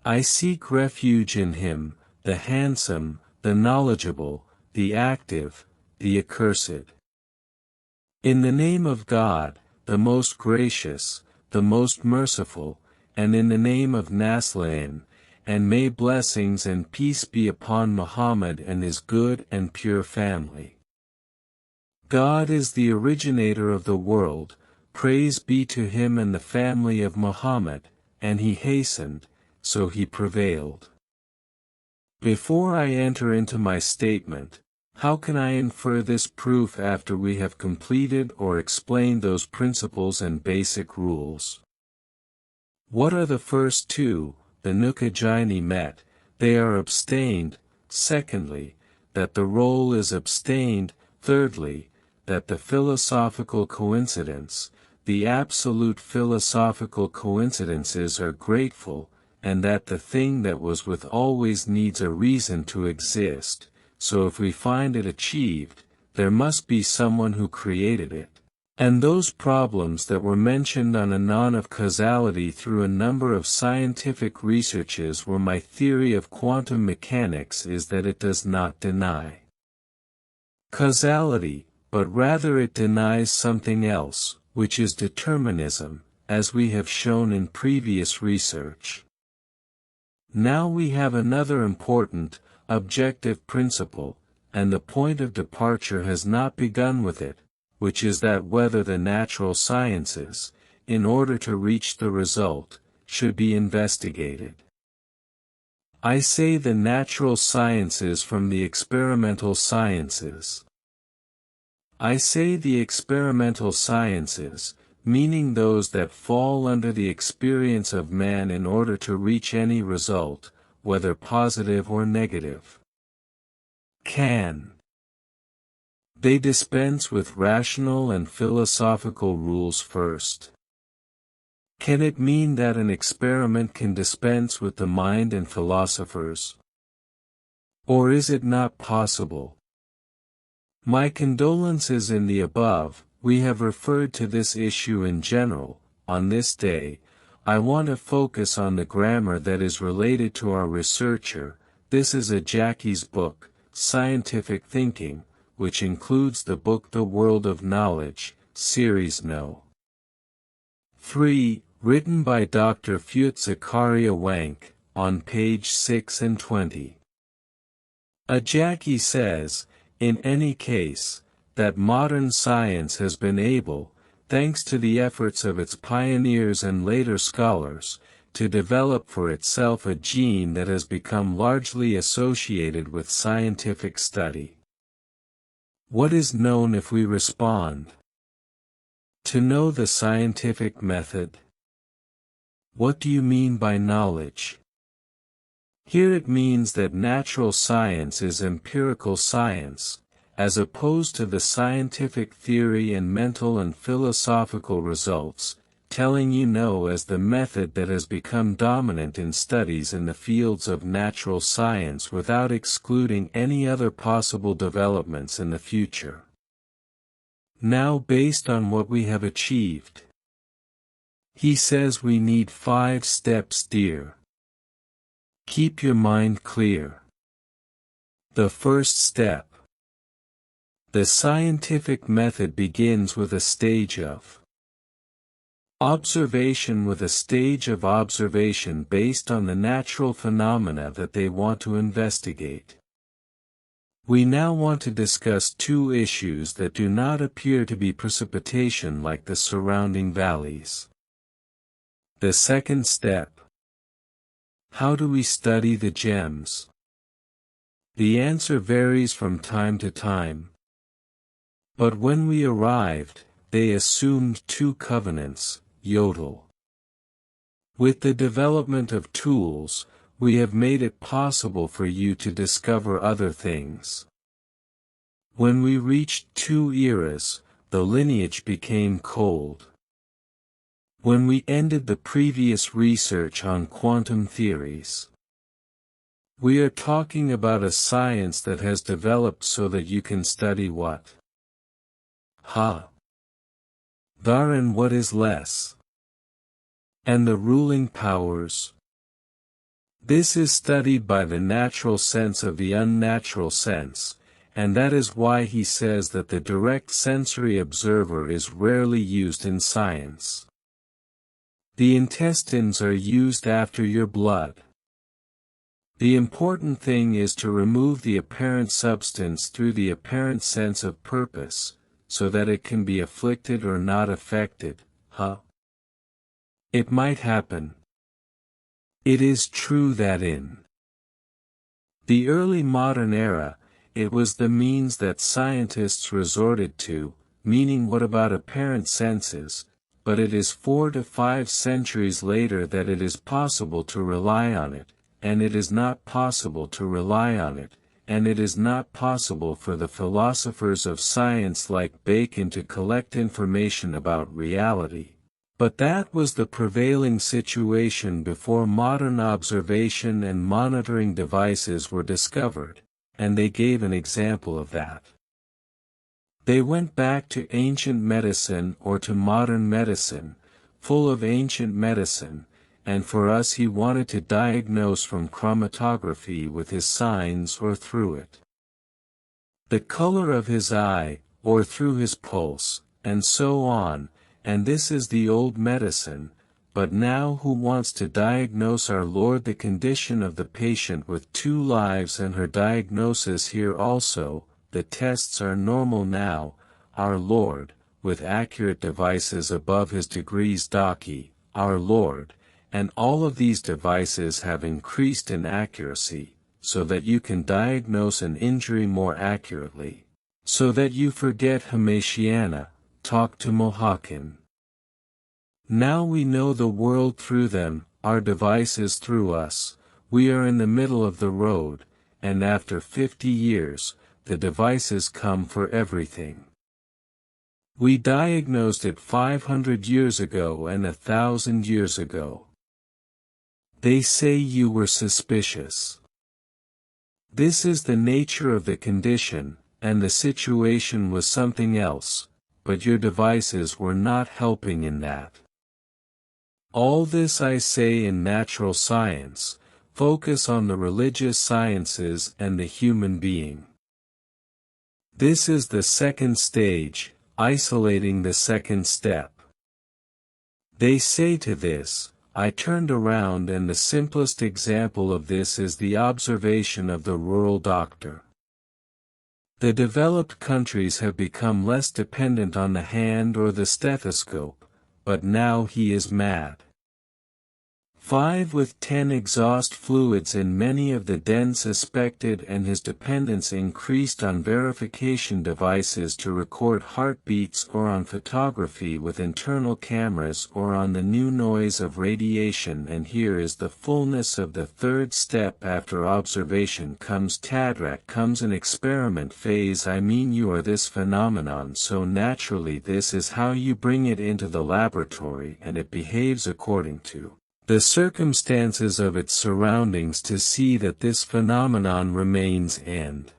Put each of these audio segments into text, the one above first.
I seek refuge in him, the handsome, the knowledgeable, the active, the accursed. In the name of God, the most gracious, the most merciful, and in the name of Naslan, and may blessings and peace be upon Muhammad and his good and pure family. God is the originator of the world, praise be to him and the family of Muhammad, and he hastened, so he prevailed. Before I enter into my statement, how can I infer this proof after we have completed or explained those principles and basic rules? What are the first two? The Nukajini met, they are abstained; secondly, that the role is abstained; thirdly, that the philosophical coincidence, the absolute philosophical coincidences are grateful, and that the thing that was with always needs a reason to exist, so if we find it achieved, there must be someone who created it. And those problems that were mentioned on Anon of causality through a number of scientific researches where my theory of quantum mechanics is that it does not deny causality, but rather it denies something else, which is determinism, as we have shown in previous research. Now we have another important, objective principle, and the point of departure has not begun with it, which is that whether the natural sciences, in order to reach the result, should be investigated. I say the natural sciences from the experimental sciences. I say the experimental sciences, meaning those that fall under the experience of man in order to reach any result, whether positive or negative. Can they dispense with rational and philosophical rules first? Can it mean that an experiment can dispense with the mind and philosophers? Or is it not possible? My condolences in the above. We have referred to this issue in general. On this day, I want to focus on the grammar that is related to our researcher. This is a Jackie's book, Scientific Thinking, which includes the book The World of Knowledge, Series No. 3, written by Dr. Fyut Zakaria Wank, on page 6 and 20. Jackie says, in any case, that modern science has been able, thanks to the efforts of its pioneers and later scholars, to develop for itself a gene that has become largely associated with scientific study. What is known if we respond? To know the scientific method. What do you mean by knowledge? Here it means that natural science is empirical science, as opposed to the scientific theory and mental and philosophical results, telling you know as the method that has become dominant in studies in the fields of natural science without excluding any other possible developments in the future. Now based on what we have achieved. He says we need 5 steps, dear. Keep your mind clear. The first step. The scientific method begins with a stage of observation, with a stage of observation based on the natural phenomena that they want to investigate. We now want to discuss 2 issues that do not appear to be precipitation like the surrounding valleys. The second step. How do we study the gems? The answer varies from time to time. But when we arrived, they assumed 2 covenants, Yodel. With the development of tools, we have made it possible for you to discover other things. When we reached 2 eras, the lineage became cold. When we ended the previous research on quantum theories. We are talking about a science that has developed so that you can study what? Dar and what is less? And the ruling powers? This is studied by the natural sense of the unnatural sense, and that is why he says that the direct sensory observer is rarely used in science. The intestines are used after your blood. The important thing is to remove the apparent substance through the apparent sense of purpose, so that it can be afflicted or not affected, It might happen. It is true that in the early modern era, it was the means that scientists resorted to, meaning what about apparent senses, but it is 4 to 5 centuries later that it is possible to rely on it, and it is not possible to rely on it, and it is not possible for the philosophers of science like Bacon to collect information about reality. But that was the prevailing situation before modern observation and monitoring devices were discovered, and they gave an example of that. They went back to ancient medicine or to modern medicine, full of ancient medicine, and for us he wanted to diagnose from chromatography with his signs or through it. The color of his eye, or through his pulse, and so on, and this is the old medicine, but now who wants to diagnose our Lord the condition of the patient with 2 lives and her diagnosis here also, the tests are normal now, our Lord, with accurate devices above his degrees Docky, our Lord, and all of these devices have increased in accuracy, so that you can diagnose an injury more accurately, so that you forget Hamashiana, talk to Mohakan. Now we know the world through them, our devices through us, we are in the middle of the road, and after 50 years, the devices come for everything. We diagnosed it 500 years ago and 1,000 years ago. They say you were suspicious. This is the nature of the condition, and the situation was something else, but your devices were not helping in that. All this I say in natural science, focus on the religious sciences and the human being. This is the second stage, isolating the second step. They say to this, I turned around, and the simplest example of this is the observation of the rural doctor. The developed countries have become less dependent on the hand or the stethoscope, but now he is mad. 5 with 10 exhaust fluids in many of the den suspected, and his dependence increased on verification devices to record heartbeats or on photography with internal cameras or on the new noise of radiation. And here is the fullness of the third step. After observation comes tadrak, comes an experiment phase. I mean, you are this phenomenon, so naturally this is how you bring it into the laboratory, and it behaves according to the circumstances of its surroundings to see that this phenomenon remains and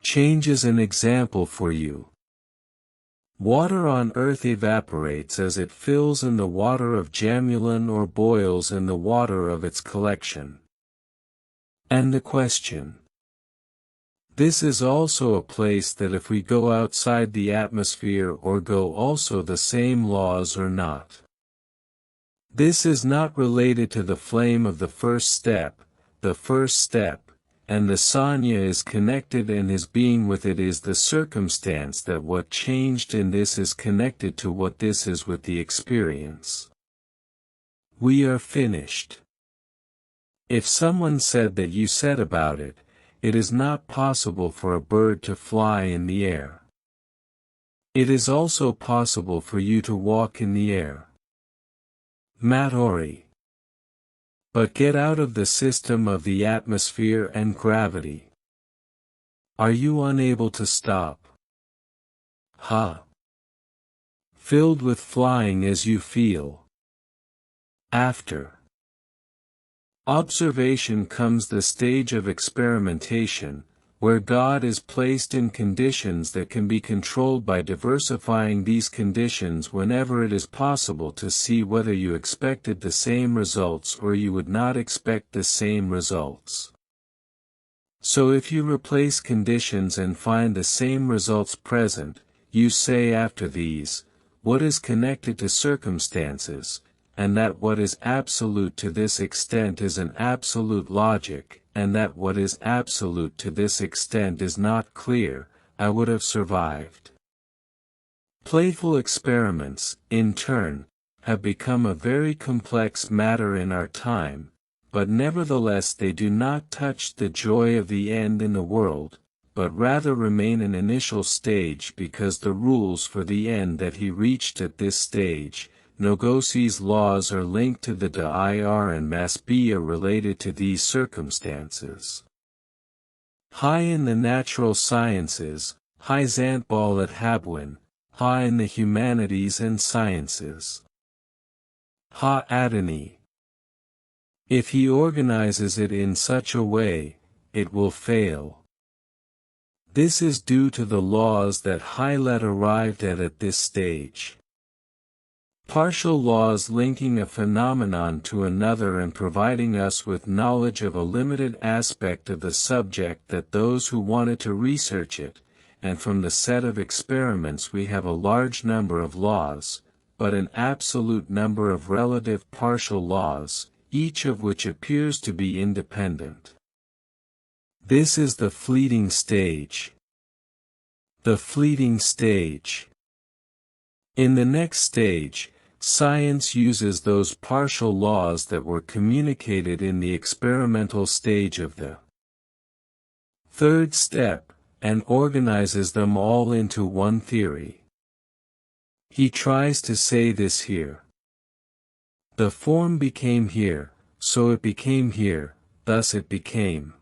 changes. An example for you. Water on earth evaporates as it fills in the water of Jamulan or boils in the water of its collection. And the question. This is also a place that if we go outside the atmosphere or go also the same laws or not. This is not related to the flame of the first step, and the sanya is connected, and his being with it is the circumstance that what changed in this is connected to what this is with the experience. We are finished. If someone said that you said about it, it is not possible for a bird to fly in the air. It is also possible for you to walk in the air. Matori. But get out of the system of the atmosphere and gravity. Are you unable to stop? Filled with flying as you feel. After observation comes the stage of experimentation, where God is placed in conditions that can be controlled by diversifying these conditions whenever it is possible to see whether you expected the same results or you would not expect the same results. So if you replace conditions and find the same results present, you say after these, what is connected to circumstances, and that what is absolute to this extent is an absolute logic, and that what is absolute to this extent is not clear, I would have survived. Playful experiments, in turn, have become a very complex matter in our time, but nevertheless they do not touch the joy of the end in the world, but rather remain an initial stage because the rules for the end that he reached at this stage, Nogosi's laws, are linked to the dir and Maspia related to these circumstances. High in the natural sciences, high Zantball at Habwin, high in the humanities and sciences. Ha Adani. If he organizes it in such a way, it will fail. This is due to the laws that Hylet arrived at this stage. Partial laws linking a phenomenon to another and providing us with knowledge of a limited aspect of the subject that those who wanted to research it, and from the set of experiments we have a large number of laws, but an absolute number of relative partial laws, each of which appears to be independent. This is the fleeting stage. The fleeting stage. In the next stage, science uses those partial laws that were communicated in the experimental stage of the third step, and organizes them all into one theory. He tries to say this here. The form became here, so it became here, thus it became.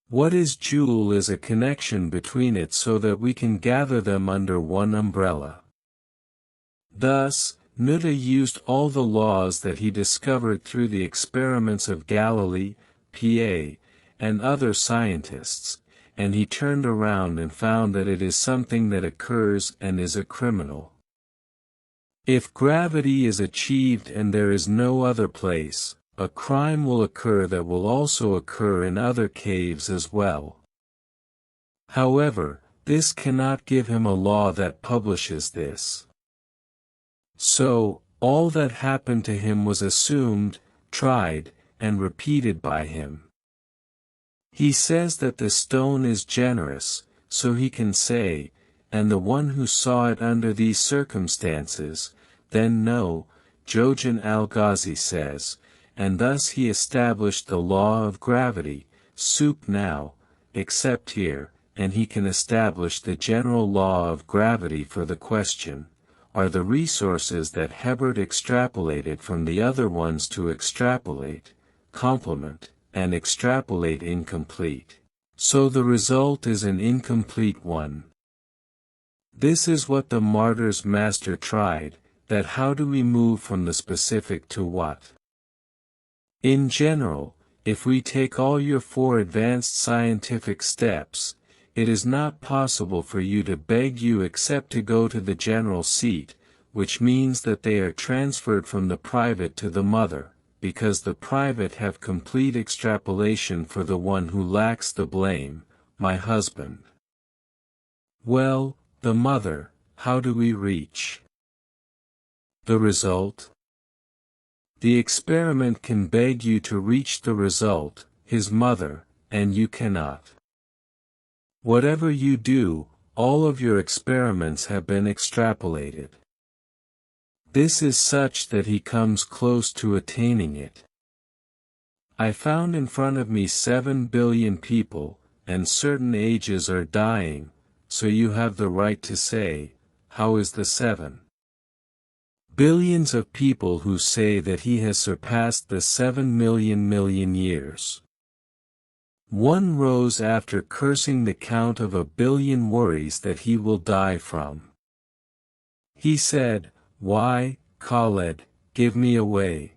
What is Joule is a connection between it so that we can gather them under one umbrella. Thus, Nutter used all the laws that he discovered through the experiments of Galilei, Pa, and other scientists, and he turned around and found that it is something that occurs and is a criminal. If gravity is achieved and there is no other place, a crime will occur that will also occur in other caves as well. However, this cannot give him a law that publishes this. So, all that happened to him was assumed, tried, and repeated by him. He says that the stone is generous, so he can say, and the one who saw it under these circumstances, then no, Jojan Al-Ghazi says, and thus he established the law of gravity, soup now, except here, and he can establish the general law of gravity for the question, are the resources that Hebert extrapolated from the other ones to extrapolate, complement, and extrapolate incomplete. So the result is an incomplete one. This is what the martyr's master tried, that how do we move from the specific to what? In general, if we take all your 4 advanced scientific steps, it is not possible for you to beg you except to go to the general seat, which means that they are transferred from the private to the mother, because the private have complete extrapolation for the one who lacks the blame, my husband. Well, the mother, how do we reach the result? The experiment can beg you to reach the result, his mother, and you cannot. Whatever you do, all of your experiments have been extrapolated. This is such that he comes close to attaining it. I found in front of me 7 billion people, and certain ages are dying, so you have the right to say, how is the 7 billions of people who say that he has surpassed the 7 million years? One rose after cursing the count of 1 billion worries that he will die from. He said, why, Khaled, give me away.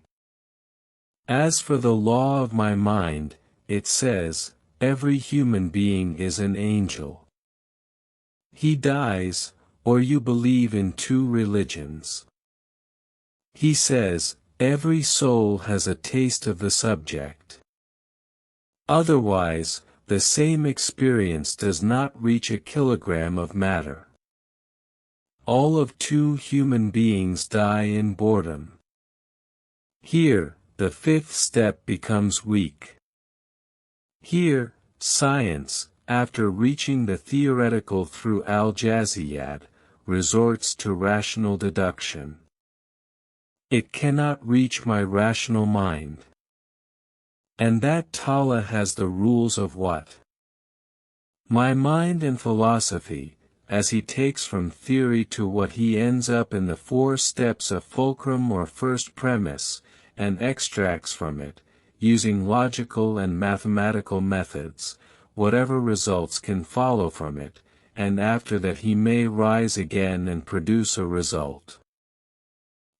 As for the law of my mind, it says, every human being is an angel. He dies, or you believe in two religions. He says, every soul has a taste of the subject. Otherwise, the same experience does not reach a kilogram of matter. All of two human beings die in boredom. Here, the fifth step becomes weak. Here, science, after reaching the theoretical through al-Jaziyat, resorts to rational deduction. It cannot reach my rational mind. And that Tala has the rules of what? My mind and philosophy, as he takes from theory to what he ends up in the four steps of fulcrum or first premise, and extracts from it, using logical and mathematical methods, whatever results can follow from it, and after that he may rise again and produce a result.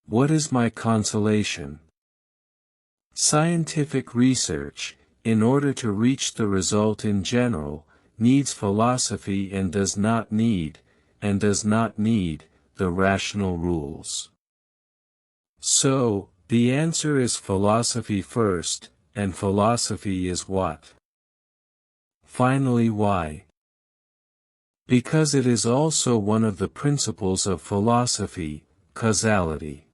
What is my consolation? Scientific research, in order to reach the result in general, needs philosophy and does not need, the rational rules. So, the answer is philosophy first, and philosophy is what? Finally, why? Because it is also one of the principles of philosophy, causality.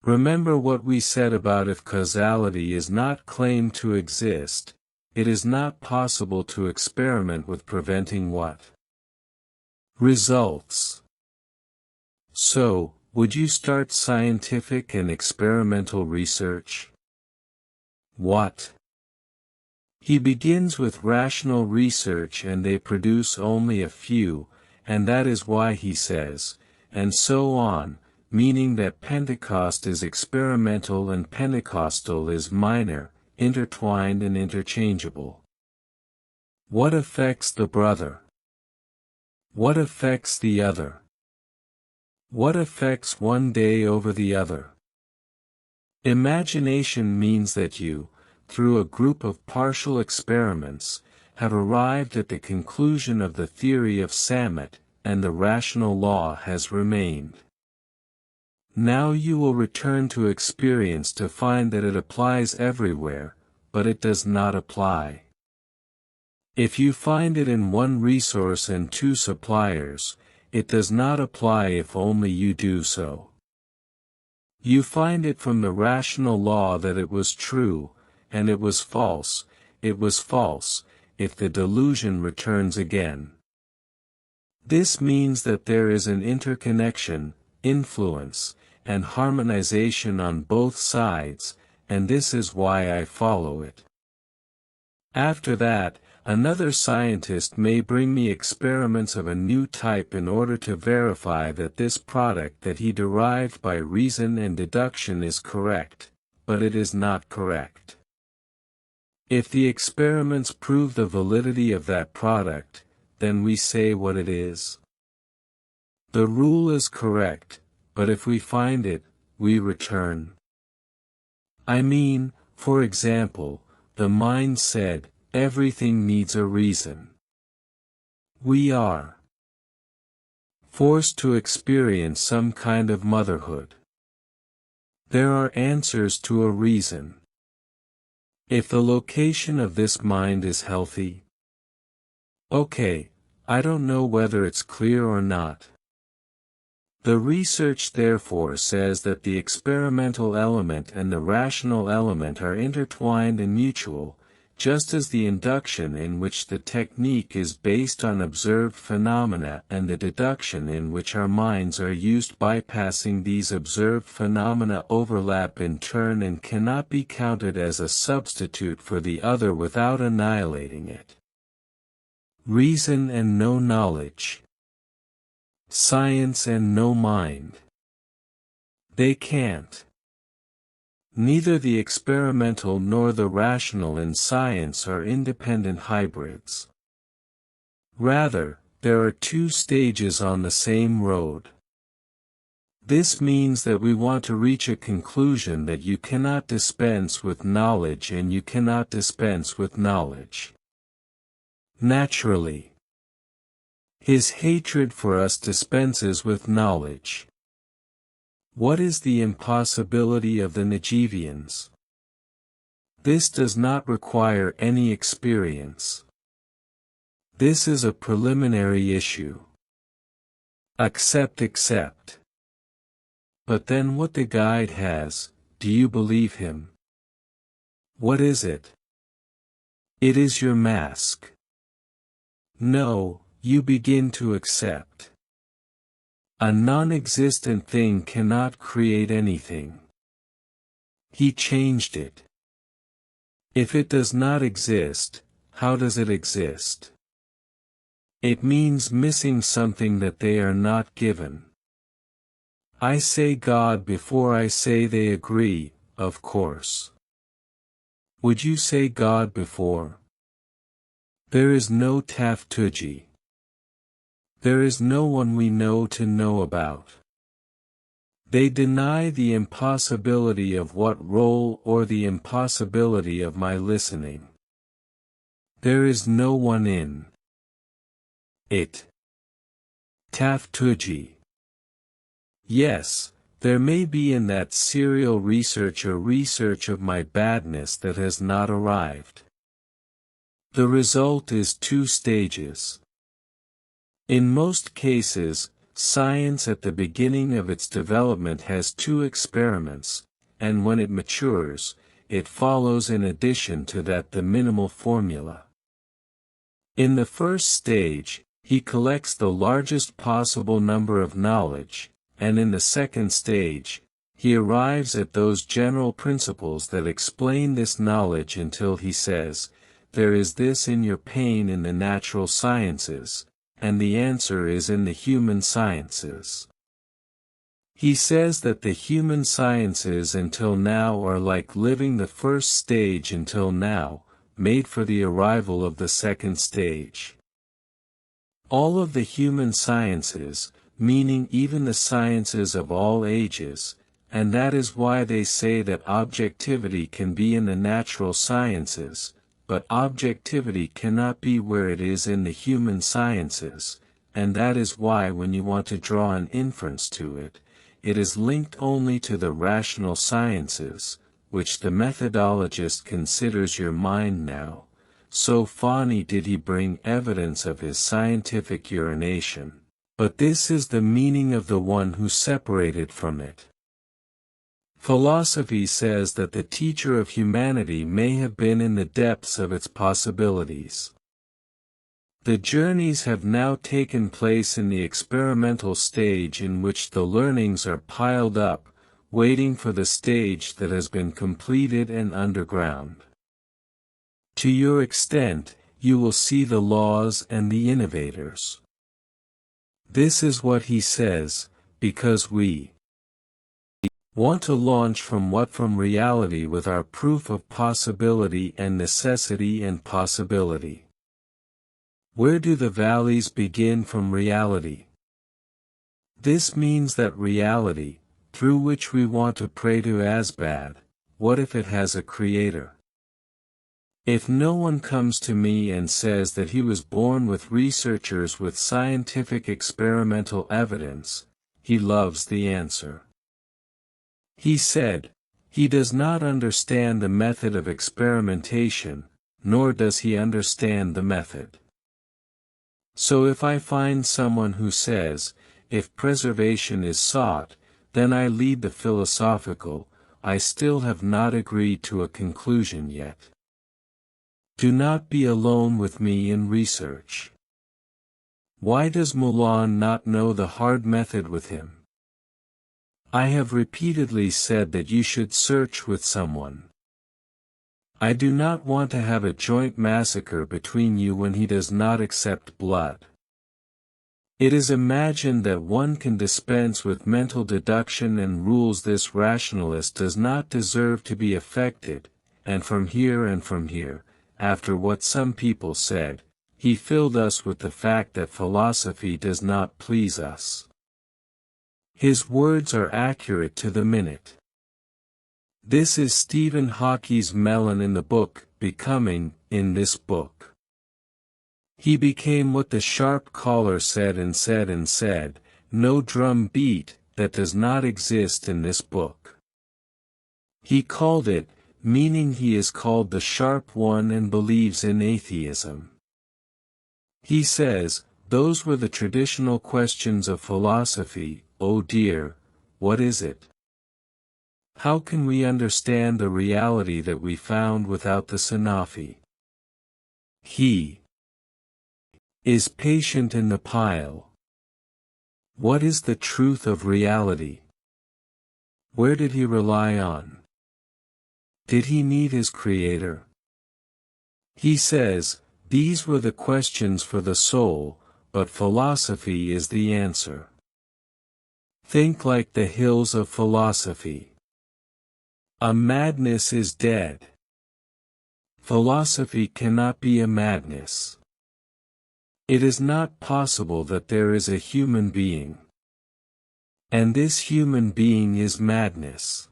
Remember what we said about if causality is not claimed to exist, it is not possible to experiment with preventing what? Results. So, would you start scientific and experimental research? What? He begins with rational research and they produce only a few, and that is why he says, and so on, meaning that Pentecost is experimental and Pentecostal is minor, intertwined and interchangeable. What affects the brother? What affects the other? What affects one day over the other? Imagination means that you, through a group of partial experiments, have arrived at the conclusion of the theory of Samet, and the rational law has remained. Now you will return to experience to find that it applies everywhere, but it does not apply. If you find it in one resource and two suppliers, it does not apply if only you do so. You find it from the rational law that it was true, and it was false, if the delusion returns again. This means that there is an interconnection, influence, and harmonization on both sides, and this is why I follow it. After that, another scientist may bring me experiments of a new type in order to verify that this product that he derived by reason and deduction is correct, but it is not correct. If the experiments prove the validity of that product, then we say what it is. The rule is correct, but if we find it, we return. I mean, for example, the mind said, everything needs a reason. We are forced to experience some kind of motherhood. There are answers to a reason. If the location of this mind is healthy. Okay, I don't know whether it's clear or not. The research therefore says that the experimental element and the rational element are intertwined and mutual, just as the induction in which the technique is based on observed phenomena and the deduction in which our minds are used bypassing these observed phenomena overlap in turn and cannot be counted as a substitute for the other without annihilating it. Reason and no knowledge. Science and no mind. They can't. Neither the experimental nor the rational in science are independent hybrids. Rather, there are two stages on the same road. This means that we want to reach a conclusion that you cannot dispense with knowledge and you cannot dispense with knowledge. Naturally, his hatred for us dispenses with knowledge. What is the impossibility of the Najivians? This does not require any experience. This is a preliminary issue. Accept. But then what the guide has, do you believe him? What is it? It is your mask. No, you begin to accept. A non-existent thing cannot create anything. He changed it. If it does not exist, how does it exist? It means missing something that they are not given. I say God before I say they agree, of course. Would you say God before? There is no Taftuji. There is no one we know to know about. They deny the impossibility of what role or the impossibility of my listening. There is no one in it. Taftuji. Yes, there may be in that serial research a research of my badness that has not arrived. The result is 2 stages. In most cases, science at the beginning of its development has 2 experiments, and when it matures, it follows in addition to that the minimal formula. In the first stage, he collects the largest possible number of knowledge, and in the second stage, he arrives at those general principles that explain this knowledge until he says, there is this in your pain in the natural sciences, and the answer is in the human sciences. He says that the human sciences until now are like living the first stage until now, made for the arrival of the second stage. All of the human sciences, meaning even the sciences of all ages, and that is why they say that objectivity can be in the natural sciences, but objectivity cannot be where it is in the human sciences, and that is why when you want to draw an inference to it, it is linked only to the rational sciences, which the methodologist considers your mind now. So Fani did he bring evidence of his scientific urination. But this is the meaning of the one who separated from it. Philosophy says that the teacher of humanity may have been in the depths of its possibilities. The journeys have now taken place in the experimental stage in which the learnings are piled up, waiting for the stage that has been completed and underground. To your extent, you will see the laws and the innovators. This is what he says, because we want to launch from reality with our proof of possibility and necessity and possibility. Where do the valleys begin from reality? This means that reality, through which we want to pray to Asbad, what if it has a creator? If no one comes to me and says that he was born with researchers with scientific experimental evidence, he loves the answer. He said, he does not understand the method of experimentation, nor does he understand the method. So if I find someone who says, if preservation is sought, then I lead the philosophical, I still have not agreed to a conclusion yet. Do not be alone with me in research. Why does Mulan not know the hard method with him? I have repeatedly said that you should search with someone. I do not want to have a joint massacre between you when he does not accept blood. It is imagined that one can dispense with mental deduction and rules. This rationalist does not deserve to be affected, and from here, after what some people said, he filled us with the fact that philosophy does not please us. His words are accurate to the minute. This is Stephen Hawking's melon in the book, Becoming, in this book. He became what the sharp caller said and said and said, no drum beat that does not exist in this book. He called it, meaning he is called the sharp one and believes in atheism. He says, those were the traditional questions of philosophy. Oh dear, what is it? How can we understand the reality that we found without the Sanafi? He is patient in the pile. What is the truth of reality? Where did he rely on? Did he need his creator? He says, these were the questions for the soul, but philosophy is the answer. Think like the hills of philosophy. A madness is dead. Philosophy cannot be a madness. It is not possible that there is a human being. And this human being is madness.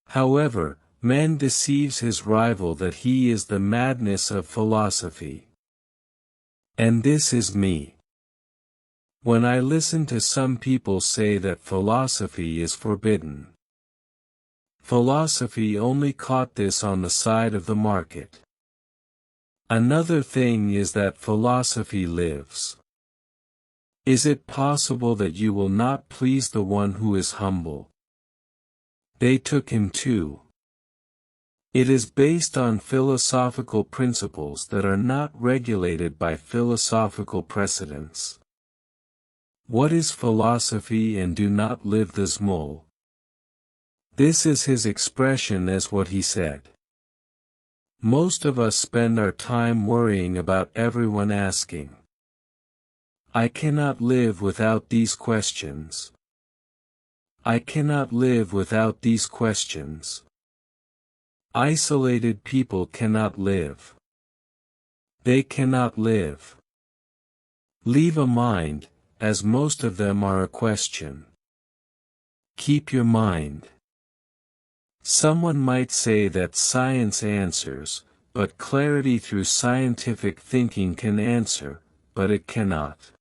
However, man deceives his rival that he is the madness of philosophy. And this is me. When I listen to some people say that philosophy is forbidden. Philosophy only caught this on the side of the market. Another thing is that philosophy lives. Is it possible that you will not please the one who is humble? They took him too. It is based on philosophical principles that are not regulated by philosophical precedents. What is philosophy and do not live the Zmul? This is his expression as what he said. Most of us spend our time worrying about everyone asking. I cannot live without these questions. I cannot live without these questions. Isolated people cannot live. They cannot live. Leave a mind, as most of them are a question. Keep your mind. Someone might say that science answers, but clarity through scientific thinking can answer, but it cannot.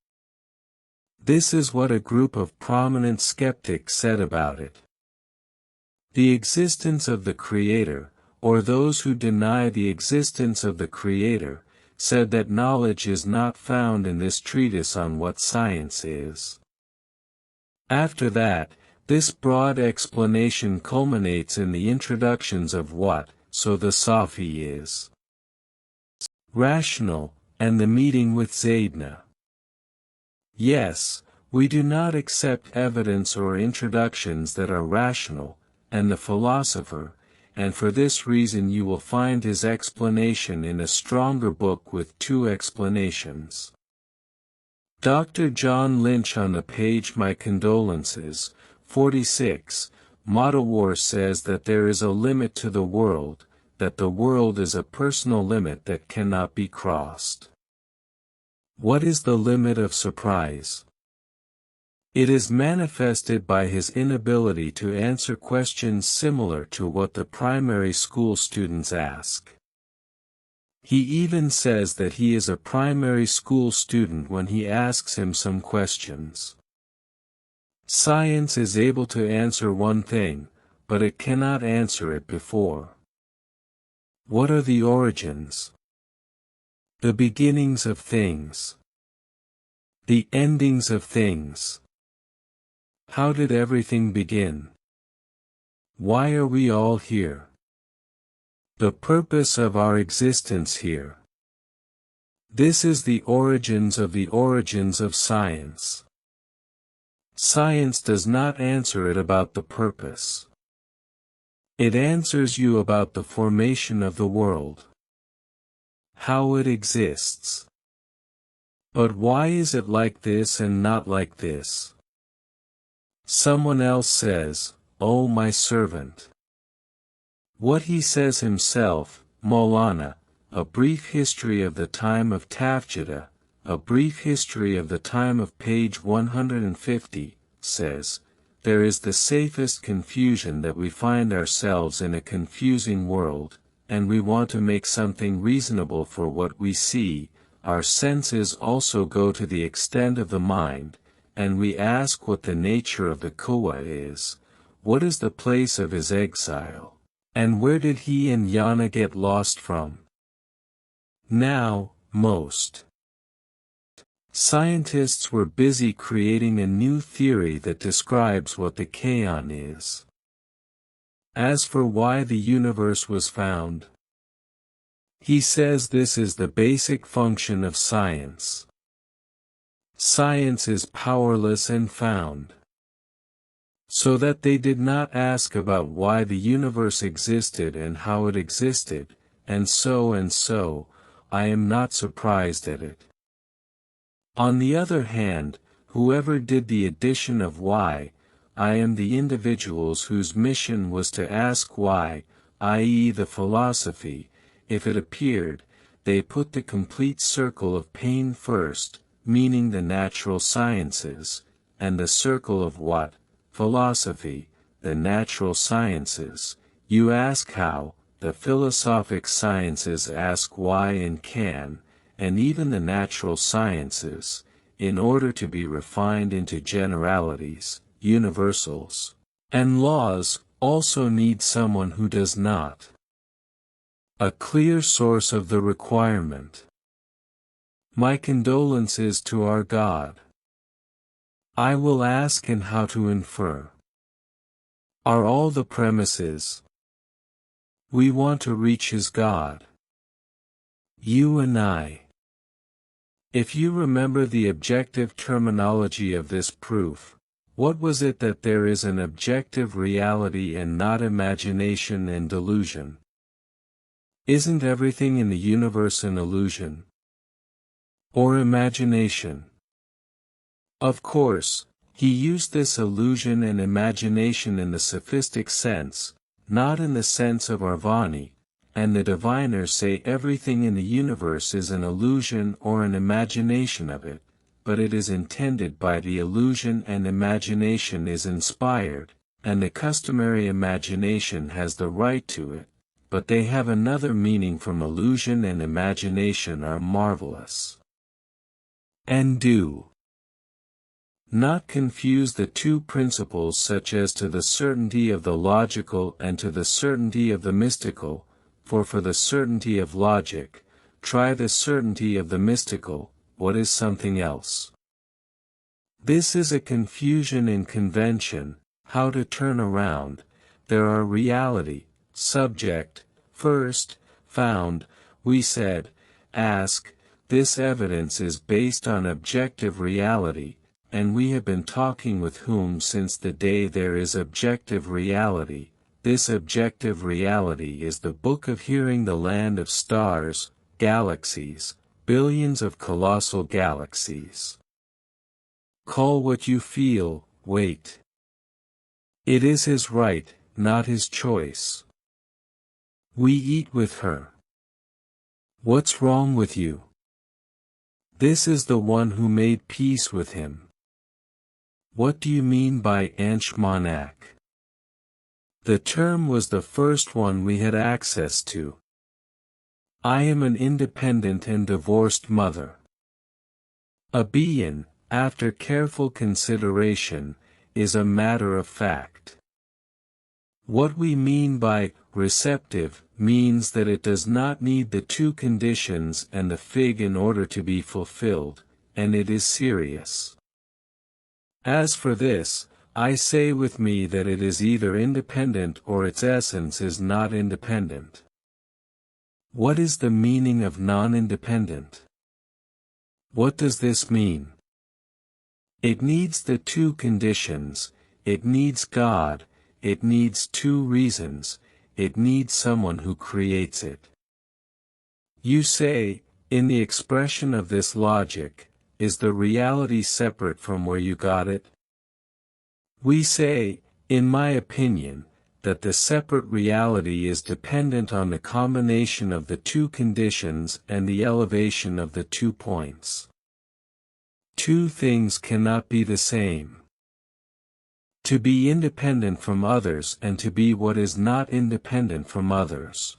This is what a group of prominent skeptics said about it. The existence of the Creator, or those who deny the existence of the Creator, said that knowledge is not found in this treatise on what science is. After that, this broad explanation culminates in the introductions of what, so the Safi is rational, and the meeting with Zaydna. Yes, we do not accept evidence or introductions that are rational, and the philosopher, and for this reason you will find his explanation in a stronger book with two explanations. Dr. John Lynch on the page My Condolences, 46, Modawar says that there is a limit to the world, that the world is a personal limit that cannot be crossed. What is the limit of surprise? It is manifested by his inability to answer questions similar to what the primary school students ask. He even says that he is a primary school student when he asks him some questions. Science is able to answer one thing, but it cannot answer it before. What are the origins? The beginnings of things. The endings of things. How did everything begin? Why are we all here? The purpose of our existence here. This is the origins of science. Science does not answer it about the purpose. It answers you about the formation of the world. How it exists. But why is it like this and not like this? Someone else says, "Oh my servant." What he says himself, Maulana, a brief history of the time of Tafjida, a brief history of the time of page 150, says, there is the safest confusion that we find ourselves in a confusing world, and we want to make something reasonable for what we see, our senses also go to the extent of the mind, and we ask what the nature of the Koa is, what is the place of his exile, and where did he and Yana get lost from? Now, most scientists were busy creating a new theory that describes what the kaon is. As for why the universe was found, he says this is the basic function of science. Science is powerless and found. So that they did not ask about why the universe existed and how it existed, and so, I am not surprised at it. On the other hand, whoever did the addition of why, I am the individuals whose mission was to ask why, i.e. the philosophy, if it appeared, they put the complete circle of pain first, meaning the natural sciences, and the circle of what, philosophy, the natural sciences. You ask how, the philosophic sciences ask why and can, and even the natural sciences, in order to be refined into generalities, universals, and laws, also need someone who does not. A clear source of the requirement. My condolences to our God. I will ask and how to infer. Are all the premises? We want to reach his God. You and I. If you remember the objective terminology of this proof, what was it that there is an objective reality and not imagination and delusion? Isn't everything in the universe an illusion? Or imagination? Of course, he used this illusion and imagination in the sophistic sense, not in the sense of Arvani, and the diviners say everything in the universe is an illusion or an imagination of it, but it is intended by the illusion and imagination is inspired, and the customary imagination has the right to it, but they have another meaning from illusion and imagination are marvelous. And do not confuse the two principles such as to the certainty of the logical and to the certainty of the mystical, for the certainty of logic, try the certainty of the mystical, what is something else. This is a confusion in convention, how to turn around, there are reality, subject, first, found, we said, ask, this evidence is based on objective reality, and we have been talking with whom since the day there is objective reality. This objective reality is the book of hearing, the land of stars, galaxies, billions of colossal galaxies. Call what you feel, wait. It is his right, not his choice. We eat with her. What's wrong with you? This is the one who made peace with him. What do you mean by Anshmanak? The term was the first one we had access to. I am an independent and divorced mother. A being, after careful consideration, is a matter of fact. What we mean by receptive means that it does not need the two conditions and the fig in order to be fulfilled, and it is serious. As for this, I say with me that it is either independent or its essence is not independent. What is the meaning of non-independent? What does this mean? It needs the two conditions, it needs God, it needs two reasons, it needs someone who creates it. You say, in the expression of this logic, is the reality separate from where you got it? We say, in my opinion, that the separate reality is dependent on the combination of the two conditions and the elevation of the 2 points. Two things cannot be the same. To be independent from others and to be what is not independent from others.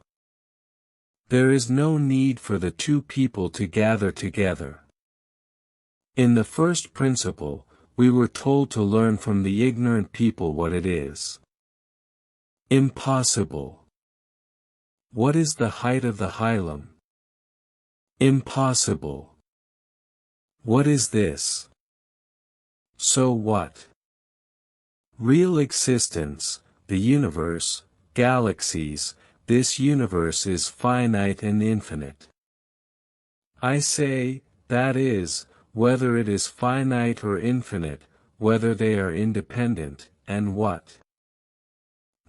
There is no need for the two people to gather together. In the first principle, we were told to learn from the ignorant people what it is. Impossible. What is the height of the hilum? Impossible. What is this? So what? Real existence, the universe, galaxies, this universe is finite and infinite. I say, that is, whether it is finite or infinite, whether they are independent, and what?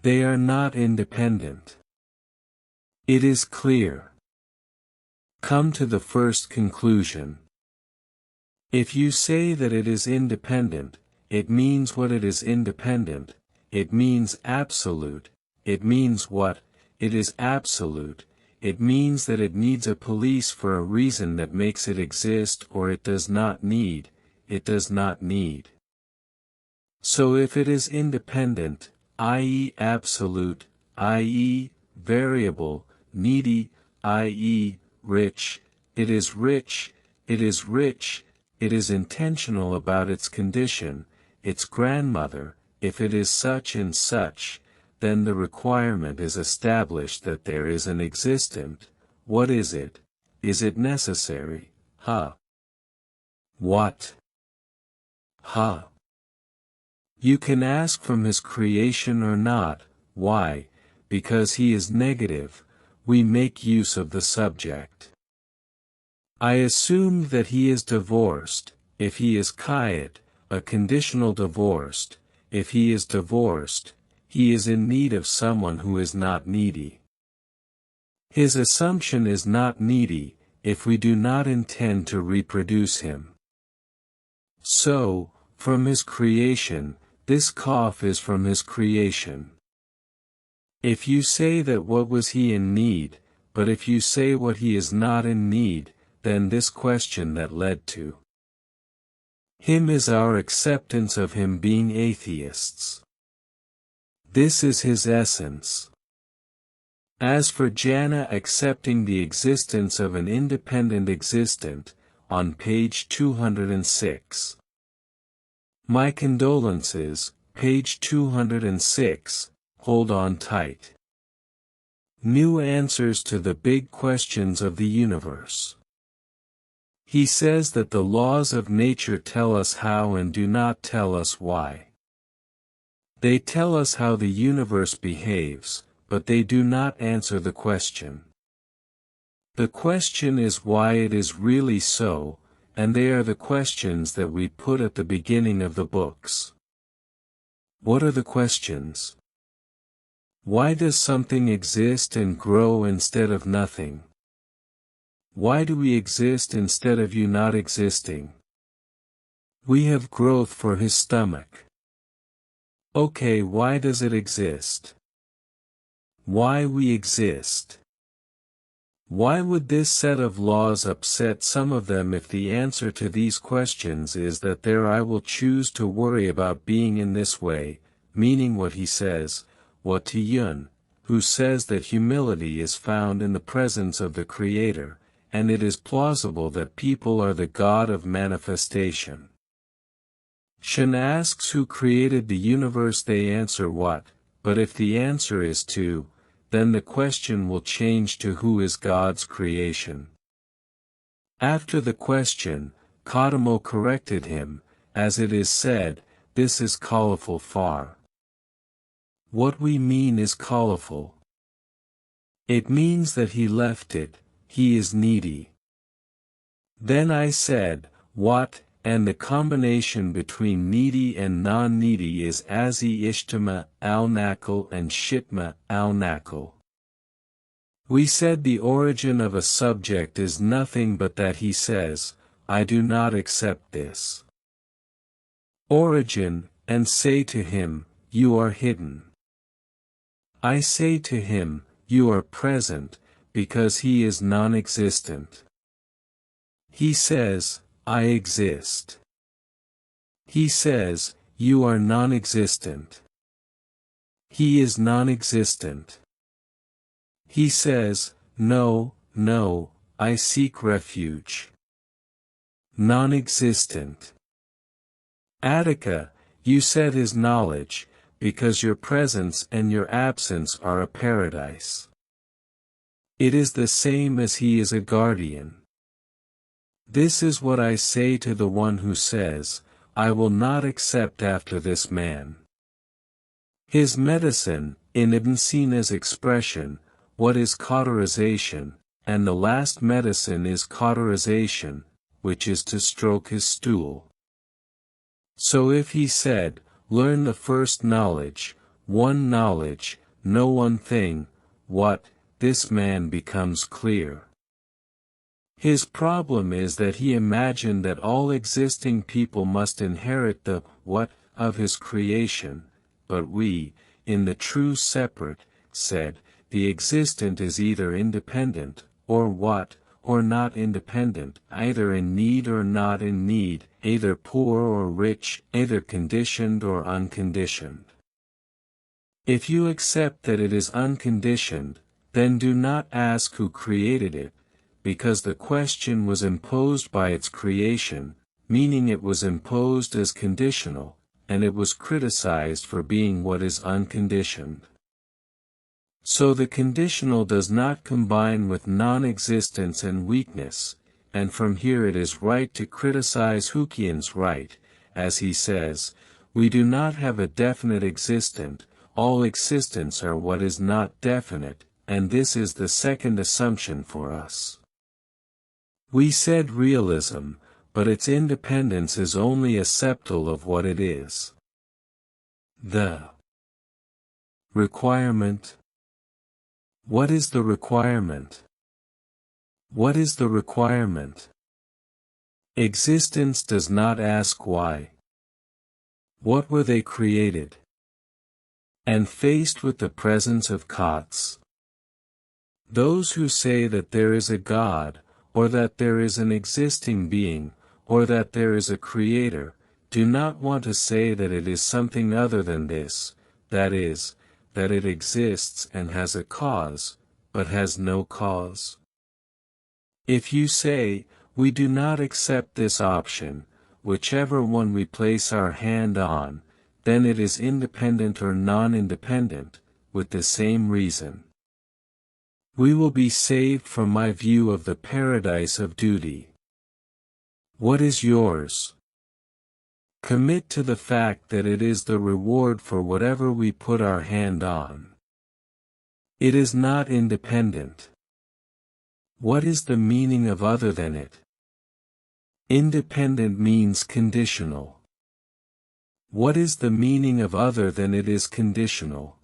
They are not independent. It is clear. Come to the first conclusion. If you say that it is independent, it means what it is independent, it means absolute, it means what? It is absolute, it means that it needs a police for a reason that makes it exist, or it does not need, it does not need. So if it is independent, i.e. absolute, i.e. variable, needy, i.e. rich, it is rich, it is rich, it is intentional about its condition, its grandmother, if it is such and such, then the requirement is established that there is an existent. What is it? Is it necessary? What? You can ask from his creation or not. Why? Because he is negative, we make use of the subject. I assumed that he is divorced, if he is quiet, a conditional divorced, if he is divorced, he is in need of someone who is not needy. His assumption is not needy, if we do not intend to reproduce him. So, from his creation, this cough is from his creation. If you say that what was he in need, but if you say what he is not in need, then this question that led to him is our acceptance of him being atheists. This is his essence. As for Jana accepting the existence of an independent existent, on page 206. My condolences, page 206, hold on tight. New answers to the big questions of the universe. He says that the laws of nature tell us how and do not tell us why. They tell us how the universe behaves, but they do not answer the question. The question is why it is really so, and they are the questions that we put at the beginning of the books. What are the questions? Why does something exist and grow instead of nothing? Why do we exist instead of you not existing? We have growth for his stomach. Okay, why does it exist? Why we exist? Why would this set of laws upset some of them if the answer to these questions is that there I will choose to worry about being in this way, meaning what he says, what to Yun, who says that humility is found in the presence of the Creator, and it is plausible that people are the God of manifestation. Shen asks who created the universe, they answer what, but if the answer is to, then the question will change to who is God's creation. After the question, Kodomo corrected him, as it is said, this is colorful far. What we mean is colorful. It means that he left it, he is needy. Then I said, what? And the combination between needy and non-needy is Azi Ishtama al-Nakal and Shitma al-Nakal. We said the origin of a subject is nothing but that he says, I do not accept this origin, and say to him, you are hidden. I say to him, you are present, because he is non-existent. He says, I exist. He says, you are non-existent. He is non-existent. He says, No, no, I seek refuge. Non-existent. Attica, you said is knowledge, because your presence and your absence are a paradise. It is the same as he is a guardian. This is what I say to the one who says, I will not accept after this man. His medicine, in Ibn Sina's expression, what is cauterization, and the last medicine is cauterization, which is to stroke his stool. So if he said, learn the first knowledge, know one thing, what, this man becomes clear. His problem is that he imagined that all existing people must inherit the what of his creation, but we, in the true separate, said, the existent is either independent, or what, or not independent, either in need or not in need, either poor or rich, either conditioned or unconditioned. If you accept that it is unconditioned, then do not ask who created it, because the question was imposed by its creation, meaning it was imposed as conditional, and it was criticized for being what is unconditioned. So the conditional does not combine with non-existence and weakness, and from here it is right to criticize Hukian's right, as he says, we do not have a definite existent, all existents are what is not definite, and this is the second assumption for us. We said realism, but its independence is only a septal of what it is. The requirement. What is the requirement? What is the requirement? Existence does not ask why. What were they created? And faced with the presence of Kots. Those who say that there is a God, or that there is an existing being, or that there is a creator, do not want to say that it is something other than this, that is, that it exists and has a cause, but has no cause. If you say, we do not accept this option, whichever one we place our hand on, then it is independent or non-independent, with the same reason. We will be saved from my view of the paradise of duty. What is yours? Commit to the fact that it is the reward for whatever we put our hand on. It is not independent. What is the meaning of other than it? Independent means conditional. What is the meaning of other than it is conditional?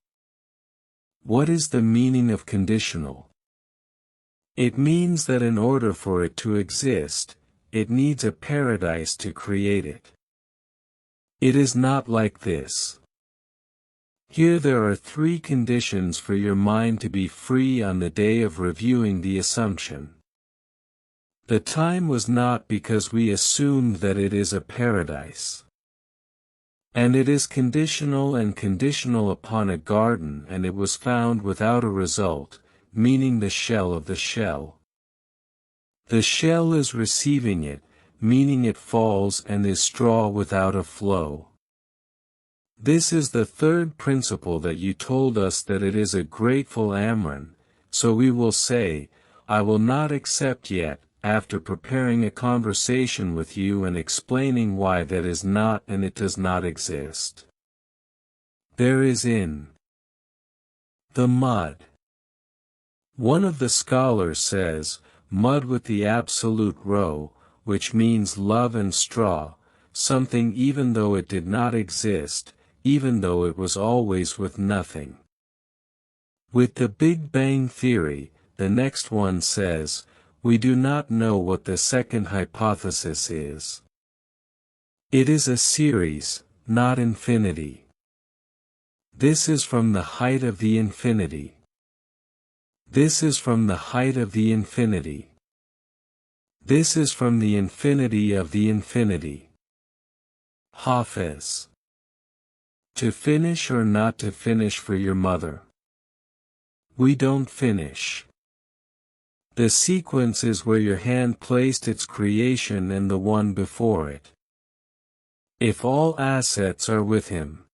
What is the meaning of conditional? It means that in order for it to exist, it needs a paradise to create it. It is not like this. Here there are three conditions for your mind to be free on the day of reviewing the assumption. The time was not because we assumed that it is a paradise. And it is conditional and conditional upon a garden, and it was found without a result, meaning the shell of the shell. The shell is receiving it, meaning it falls and is straw without a flow. This is the third principle that you told us that it is a grateful Amran, so we will say, I will not accept yet, after preparing a conversation with you and explaining why that is not and it does not exist. There is in the mud. One of the scholars says, mud with the absolute row, which means love and straw, something even though it did not exist, even though it was always with nothing. With the Big Bang Theory, the next one says, we do not know what the second hypothesis is. It is a series, not infinity. This is from the height of the infinity. This is from the height of the infinity. This is from the infinity of the infinity. Hafiz. To finish or not to finish for your mother? We don't finish. The sequence is where your hand placed its creation and the one before it. If all assets are with him,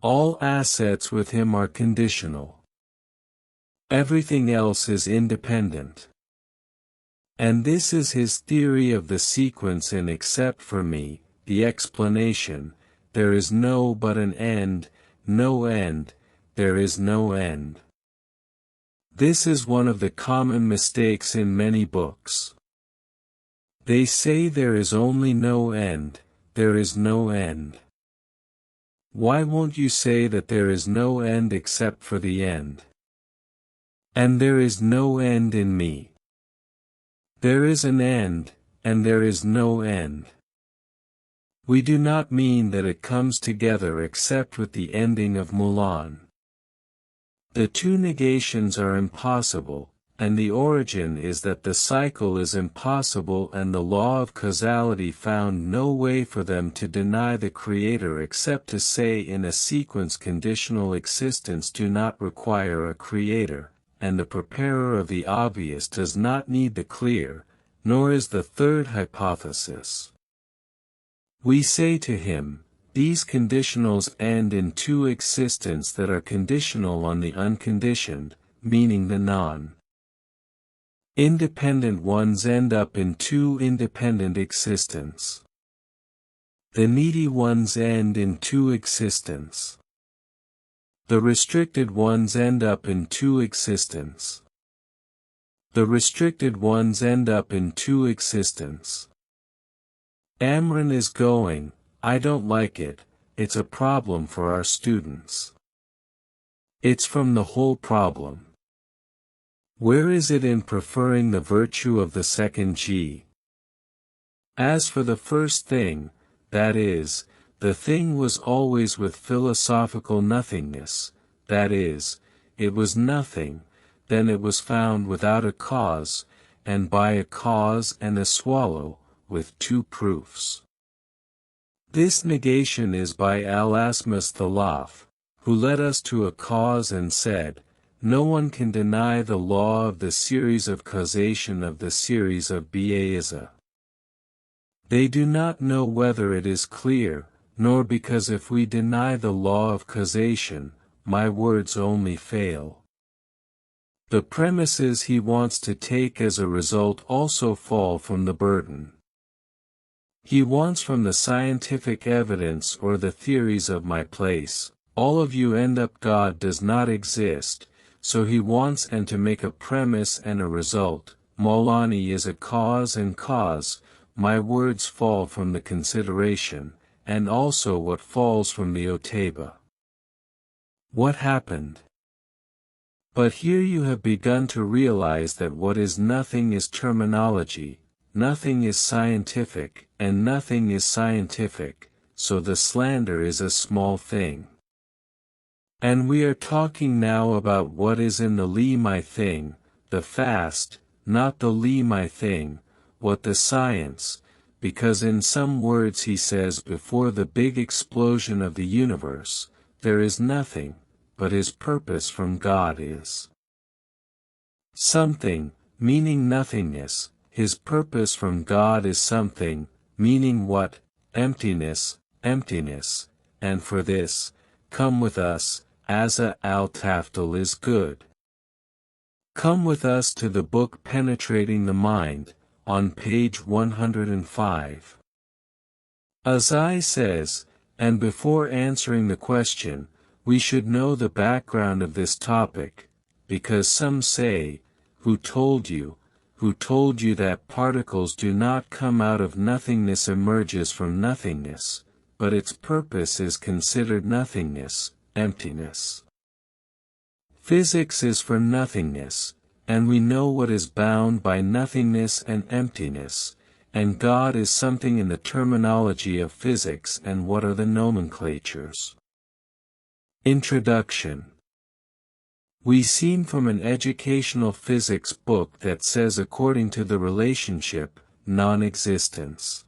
all assets with him are conditional. Everything else is independent. And this is his theory of the sequence in Except for Me, the explanation, there is no but an end, no end, there is no end. This is one of the common mistakes in many books. They say there is only no end, there is no end. Why won't you say that there is no end except for the end? And there is no end in me. There is an end, and there is no end. We do not mean that it comes together except with the ending of Mulan. The two negations are impossible, and the origin is that the cycle is impossible and the law of causality found no way for them to deny the Creator except to say in a sequence conditional existence do not require a Creator, and the preparer of the obvious does not need the clear, nor is the third hypothesis. We say to him, these conditionals end in two existence that are conditional on the unconditioned, meaning the non-independent ones end up in two independent existence. The needy ones end in two existence. The restricted ones end up in two existence. The restricted ones end up in two existence. Amran is going, I don't like it, it's a problem for our students. It's from the whole problem. Where is it in preferring the virtue of the second G? As for the first thing, that is, the thing was always with philosophical nothingness, that is, it was nothing, then it was found without a cause, and by a cause and a swallow, with two proofs. This negation is by Al-Asmas Thalaf, who led us to a cause and said, no one can deny the law of the series of causation of the series of Ba'isa. They do not know whether it is clear, nor because if we deny the law of causation, my words only fail. The premises he wants to take as a result also fall from the burden. He wants from the scientific evidence or the theories of my place, all of you end up God does not exist, so he wants and to make a premise and a result, Maulani is a cause and cause, my words fall from the consideration, and also what falls from the Oteba. What happened? But here you have begun to realize that what is nothing is terminology, nothing is scientific, and nothing is scientific, so the slander is a small thing. And we are talking now about what is in the Li my thing, the fast, not the Li my thing, what the science, because in some words he says before the big explosion of the universe, there is nothing, but his purpose from God is something, meaning nothingness, his purpose from God is something, meaning what? Emptiness, emptiness, and for this, come with us, Asa al-Tafdal is good. Come with us to the book Penetrating the Mind, on page 105. Azai says, and before answering the question, we should know the background of this topic, because some say, who told you that particles do not come out of nothingness emerges from nothingness, but its purpose is considered nothingness, emptiness. Physics is for nothingness, and we know what is bound by nothingness and emptiness, and God is something in the terminology of physics and what are the nomenclatures. Introduction. We seem from an educational physics book that says according to the relationship, non-existence.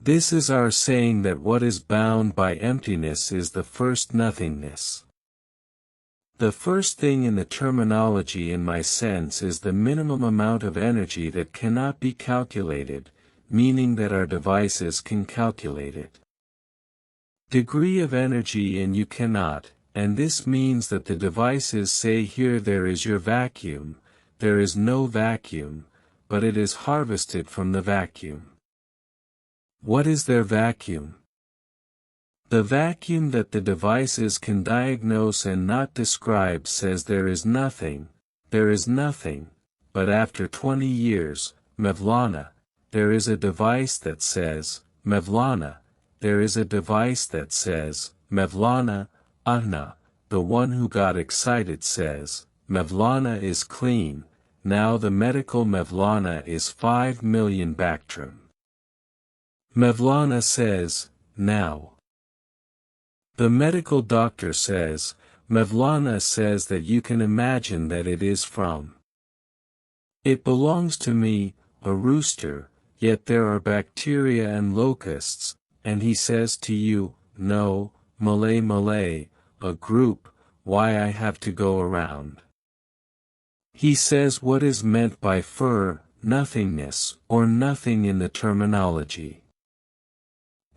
This is our saying that what is bound by emptiness is the first nothingness. The first thing in the terminology in my sense is the minimum amount of energy that cannot be calculated, meaning that our devices can calculate it. Degree of energy and you cannot, and this means that the devices say here there is your vacuum, there is no vacuum, but it is harvested from the vacuum. What is their vacuum? The vacuum that the devices can diagnose and not describe says there is nothing, but after 20 years, Mevlana, there is a device that says, Mevlana, there is a device that says, Mevlana, Ahna, the one who got excited says, Mevlana is clean, now the medical Mevlana is 5 million Bactrim. Mevlana says, now. The medical doctor says, Mevlana says that you can imagine that it is from. It belongs to me, a rooster, yet there are bacteria and locusts, and he says to you, no, Malay, a group, why I have to go around. He says what is meant by fur, nothingness, or nothing in the terminology.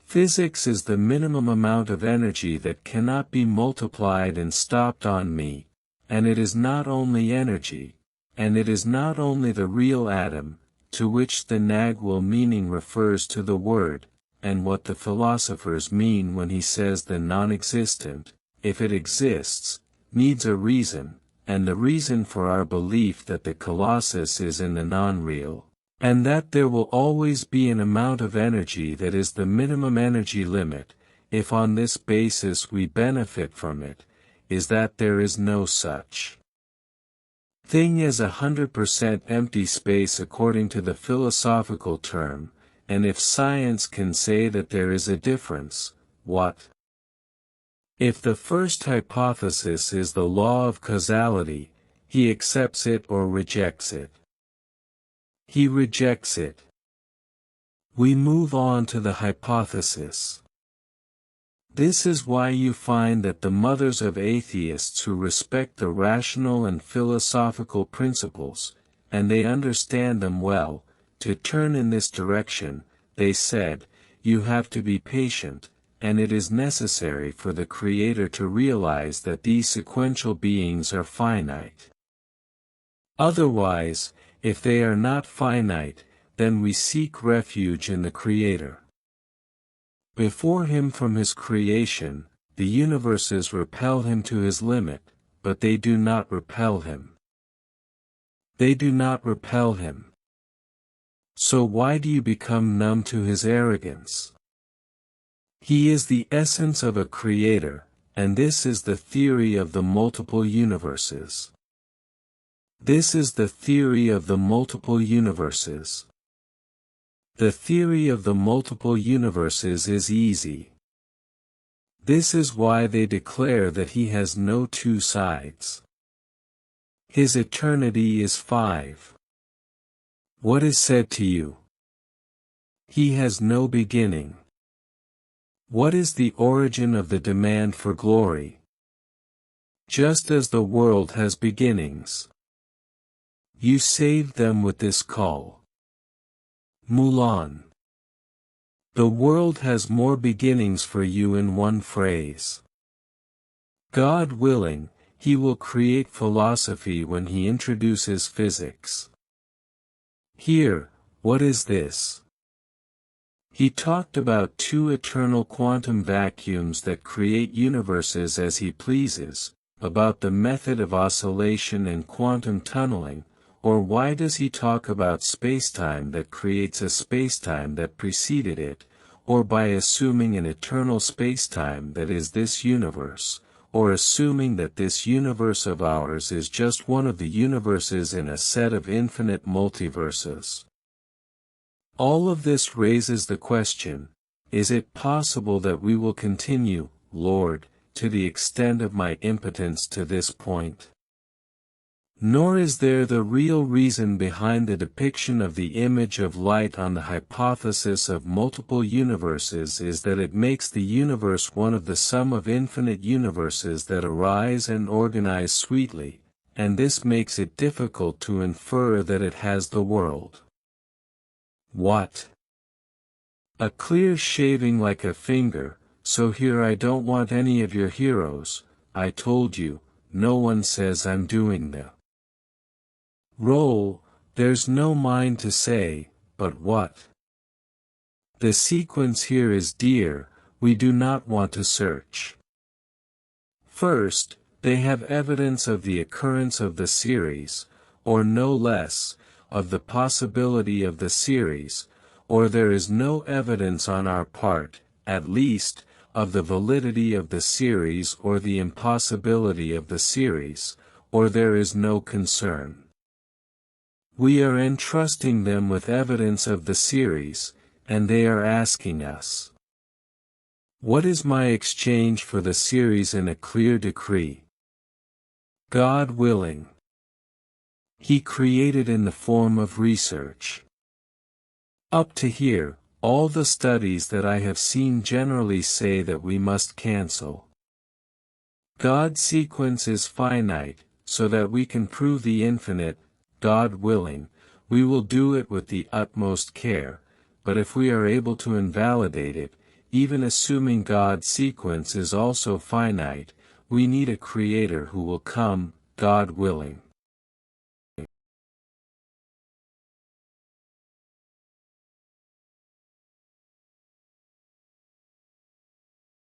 Physics is the minimum amount of energy that cannot be multiplied and stopped on me, and it is not only energy, and it is not only the real atom, to which the Nagwal meaning refers to the word, and what the philosophers mean when he says the non-existent, if it exists, needs a reason, and the reason for our belief that the colossus is in the non-real, and that there will always be an amount of energy that is the minimum energy limit, if on this basis we benefit from it, is that there is no such thing as 100% empty space according to the philosophical term, and if science can say that there is a difference, what? If the first hypothesis is the law of causality, he accepts it or rejects it. He rejects it. We move on to the hypothesis. This is why you find that the mothers of atheists who respect the rational and philosophical principles, and they understand them well, to turn in this direction, they said, you have to be patient, and it is necessary for the Creator to realize that these sequential beings are finite. Otherwise, if they are not finite, then we seek refuge in the Creator. Before him from his creation, the universes repel him to his limit, but they do not repel him. They do not repel him. So why do you become numb to his arrogance? He is the essence of a creator, and this is the theory of the multiple universes. This is the theory of the multiple universes. The theory of the multiple universes is easy. This is why they declare that he has no two sides. His eternity is 5. What is said to you? He has no beginning. What is the origin of the demand for glory? Just as the world has beginnings. You saved them with this call. Mulan. The world has more beginnings for you in one phrase. God willing, he will create philosophy when he introduces physics. Here, what is this? He talked about 2 eternal quantum vacuums that create universes as he pleases, about the method of oscillation and quantum tunneling, or why does he talk about spacetime that creates a spacetime that preceded it, or by assuming an eternal spacetime that is this universe, or assuming that this universe of ours is just one of the universes in a set of infinite multiverses. All of this raises the question, is it possible that we will continue, Lord, to the extent of my impotence to this point? Nor is there the real reason behind the depiction of the image of light on the hypothesis of multiple universes is that it makes the universe one of the sum of infinite universes that arise and organize sweetly, and this makes it difficult to infer that it has the world. What? A clear shaving like a finger, so here I don't want any of your heroes, I told you, no one says I'm doing the role, there's no mind to say, but what? The sequence here is dear, we do not want to search. First, they have evidence of the occurrence of the series, or no less, of the possibility of the series, or there is no evidence on our part, at least, of the validity of the series or the impossibility of the series, or there is no concern. We are entrusting them with evidence of the series, and they are asking us, what is my exchange for the series in a clear decree? God willing. He created in the form of research. Up to here, all the studies that I have seen generally say that we must cancel. God's sequence is finite, so that we can prove the infinite. God willing, we will do it with the utmost care, but if we are able to invalidate it, even assuming God's sequence is also finite, we need a creator who will come, God willing.